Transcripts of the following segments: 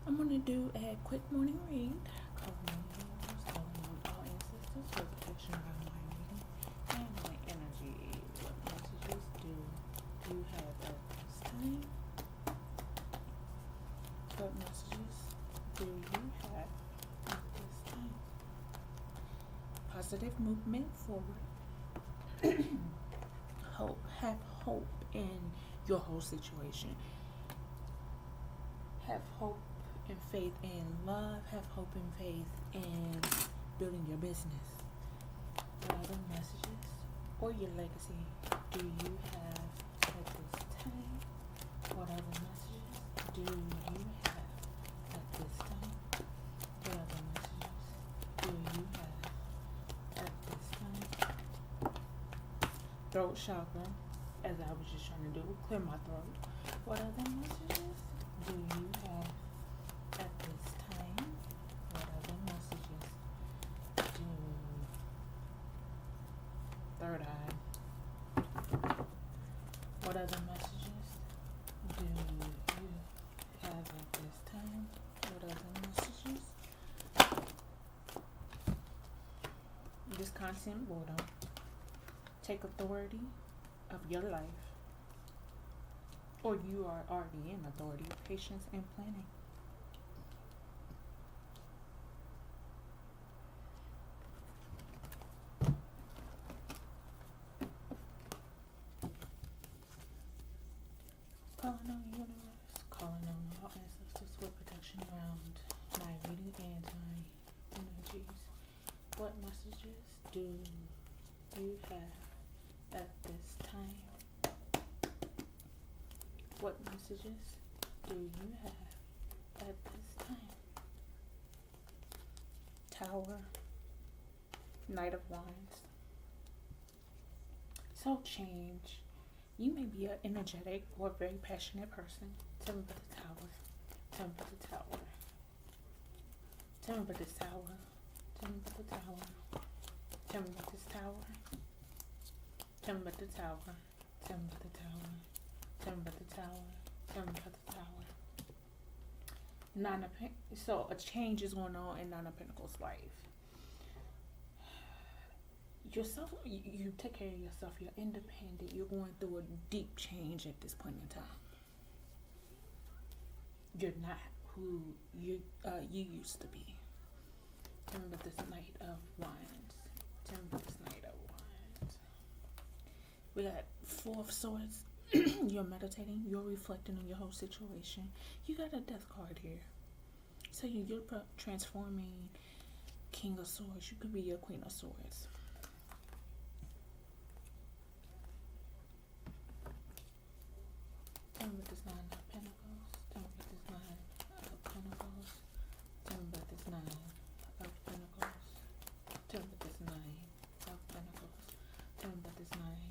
I'm going to do a quick morning read. Calling on the universe, calling on all ancestors for protection around my reading and my energy. What messages do you have at this time? What messages do you have at this time? Positive movement forward. Have hope in your whole situation. Have hope and faith in love. Have hope and faith in building your business. What other messages or your legacy do you have at this time? What other messages do you have at this time? What other messages do you have at this time? Throat chakra, as I was just trying to do, clear my throat. What other messages do you have at this time? What other messages do third eye? What other messages do you have at this time? What other messages? Discontent boredom. Take authority of your life, or you are already in authority. Patience and planning. Calling on the universe, calling on all ancestors for protection around my reading and my energies. What messages do you have at this time? What messages do you have at this time? Tower, Knight of Wands. So change. You may be an energetic or very passionate person. Tell me about the tower. Tell me about the tower. Tell me about this tower. Tell me about the tower. Tell me about this tower. Tell me about the tower. Tell me about the tower. Tell me about the tower. Tell me about the tower. So a change is going on in Nine of Pentacles' life. Yourself, you take care of yourself. You're independent. You're going through a deep change at this point in time. You're not who you used to be. Tell me about this Knight of Wands. Tell me about this Knight of Wands. We got Four of Swords. You're meditating. You're reflecting on your whole situation. You got a Death card here. So you're transforming King of Swords. You could be your Queen of Swords. Tell me about this Nine of Pentacles. Tell me about this Nine of Pentacles. Tell me about this Nine of Pentacles. Tell me about this Nine of Pentacles. Tell me about this Nine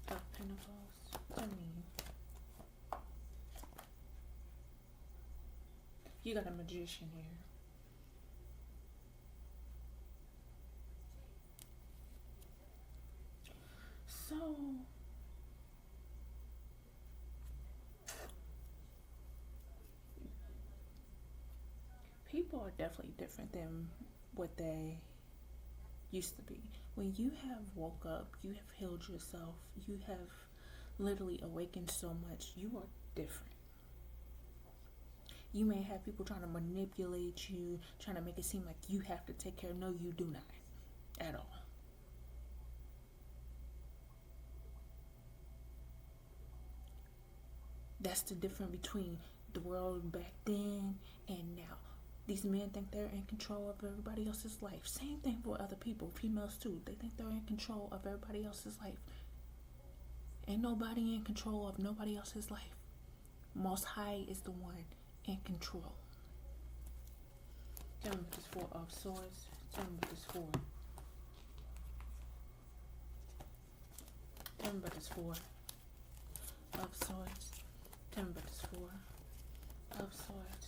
of Pentacles. Tell me. You got a Magician here. So people are definitely different than what they used to be. When you have woke up, you have healed yourself, you have literally awakened so much, you are different. You may have people trying to manipulate you, trying to make it seem like you have to take care. No, you do not at all. That's the difference between the world back then and now. These men think they're in control of everybody else's life. Same thing for other people, females too. They think they're in control of everybody else's life. Ain't nobody in control of nobody else's life. Most High is the one in control. Tell me about this Four of Swords. Tell me about this Four. Tell me about this Four of Swords. Tell me about this Four of Swords.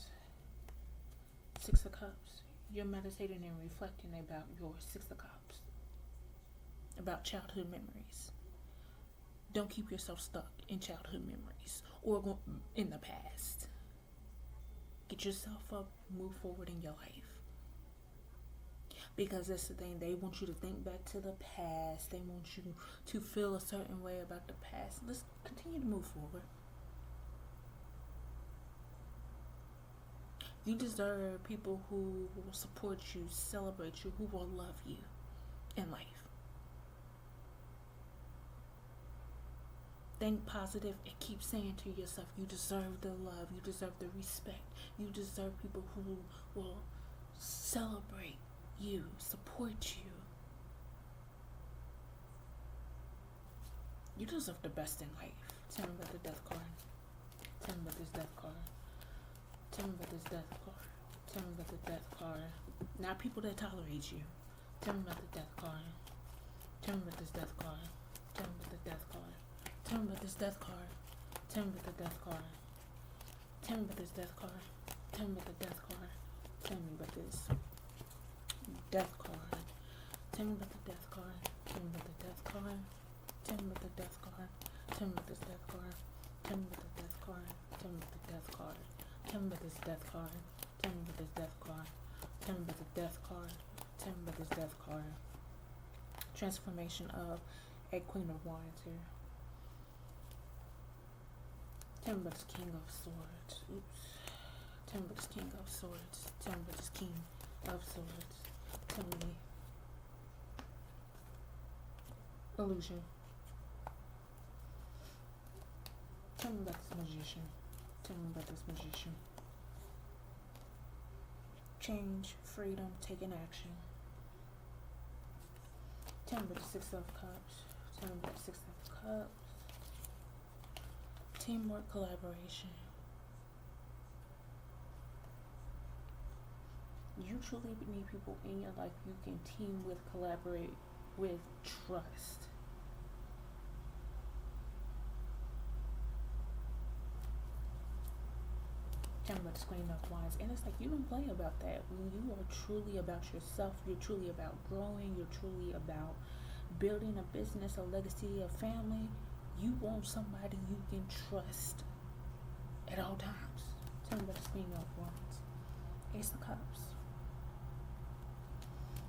Six of Cups. You're meditating and reflecting about your Six of Cups. About childhood memories. Don't keep yourself stuck in childhood memories or in the past. Get yourself up, move forward in your life. Because that's the thing, they want you to think back to the past. They want you to feel a certain way about the past. Let's continue to move forward. You deserve people who will support you, celebrate you, who will love you in life. Think positive and keep saying to yourself, you deserve the love, you deserve the respect, you deserve people who will celebrate you, support you. You deserve the best in life. Tell me about the death card. Tell me about this death card. Tell me about this death card. Tell me about the death card. Not people that tolerate you. Tell me about the death card. Tell me about this death card. Tell me about the death card. Tell me about this death card. Tell me about the death card. Tell me about this death card. Tell me about the death card. Tell me about this death card. Tell me about the death card. Tell me about the death card. Tell me about the death card. Tell me about this death card. Tell me about the death card. Tell me about the death card. Tell me about this death card. Tell me about this death card. Tell me about the death card. Tell me about this death card. Transformation of a Queen of Wands here. Tell me about this King of Swords. Oops. Tell me about this King of Swords. Tell me about this King of Swords. Tell me. Illusion. Tell me about this Magician. Tell me about this Magician. Change, freedom, taking action. Tell me about the Six of Cups. Tell me about the Six of Cups. Teamwork, collaboration. You truly need people in your life you can team with, collaborate with, trust. Tell me about the Queen of Wands. And it's like you don't play about that. When you are truly about yourself, you're truly about growing, you're truly about building a business, a legacy, a family. You want somebody you can trust at all times. Tell me about the Queen of Wands. Ace of Cups.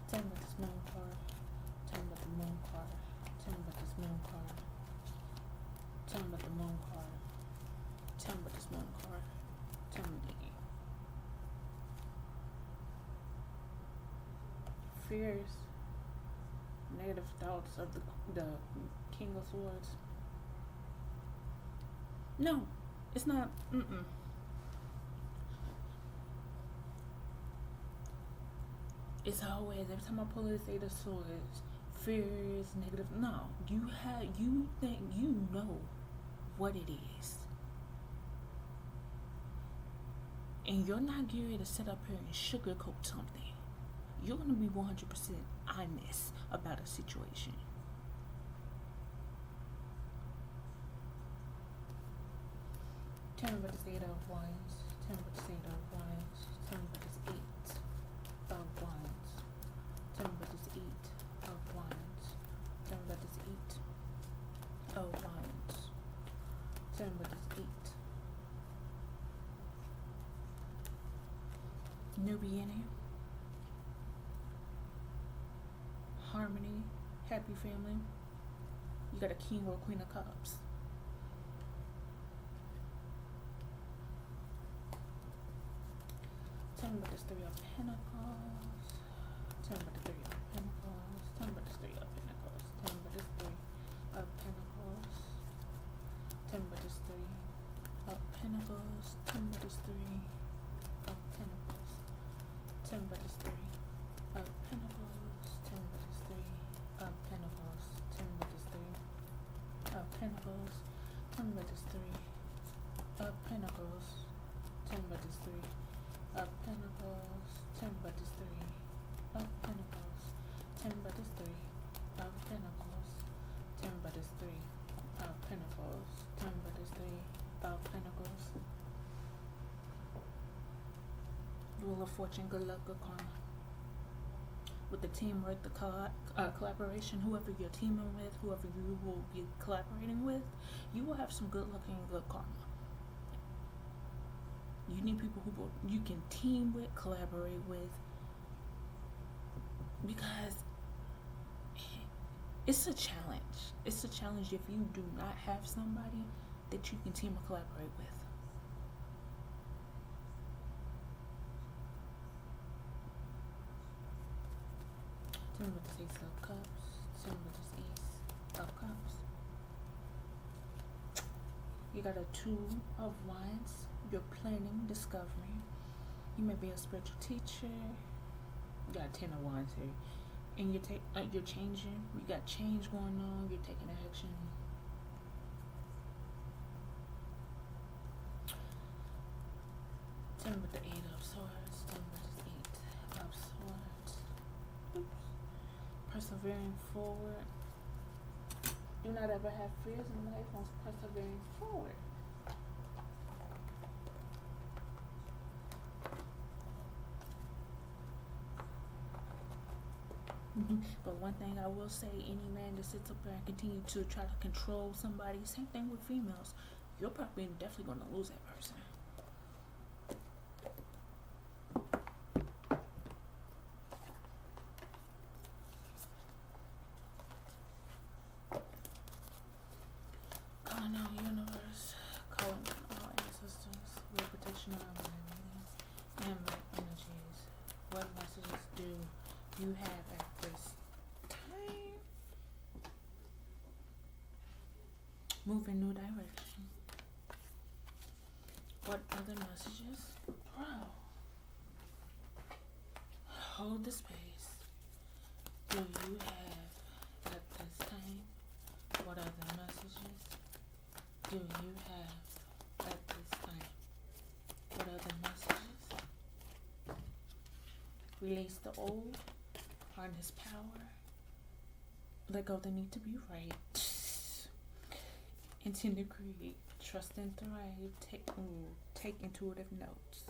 Tell me about this Moon card. Tell me about the Moon card. Tell me about this Moon card. Tell me about the Moon card. Tell me about this Moon card. Tell me again. Fears, negative thoughts of the King of Swords. No, it's not. It's always, every time I pull this Eight of Swords, fears, negative. No, you think you know what it is. And you're not geared to sit up here and sugarcoat something. You're going to be 100% honest about a situation. Tell me about this Eight of Wands. Tell me about this Eight of Wands. Tell me about this Eight of Wands. Tell me about this Eight of Wands. Tell me about this Eight of Wands. Tell me about this Eight. New beginning. Harmony. Happy family. You got a King or a Queen of Cups. Tell me about this Three of Pentacles. Tell me about the Three of Pentacles. Tell me about this Three of Pentacles. Tell me about this Three of Pentacles. Tell me about this Three of Pentacles. Tell me about this Three of Pentacles. Tell me about this Three of Pentacles. Tell me about this Three of Pentacles. Tell me about this Three of Pentacles. Tell me about this Three of Pentacles. Tell me about this Three of Pentacles. Tell me about this Three of Pentacles. Tell me about this Three of Pentacles. Tell me about this Three of Pentacles. Tell me about this Three of Pentacles. Wheel of Fortune, good luck, good karma. With the teamwork, the collaboration, whoever you're teaming with, whoever you will be collaborating with, you will have some good luck and good karma. You need people who you can team with, collaborate with, because it's a challenge. It's a challenge if you do not have somebody that you can team or collaborate with. Ten with this Ace of Cups. Ten with this Ace of Cups. You got a Two of Wands. You're planning, discovering. You may be a spiritual teacher. You got Ten of Wands here, and you're changing. You got change going on. You're taking action. Ten with the Eight of Swords. Ten with the Eight of Swords. Oops. Persevering forward. Do not ever have fears in life on persevering forward. But one thing I will say, any man that sits up there and continue to try to control somebody, same thing with females, you're probably definitely going to lose that person. Calling out universe, calling on all ancestors, real protection around my and my energies. What messages do you have at this time? Move in new direction. What other messages? Bro. Hold the space. Do you have at this time? What other messages do you have at this time? What other messages? Release the old. Harness power. Let go of the need to be right. Intend to create. Trust and thrive. Take intuitive notes.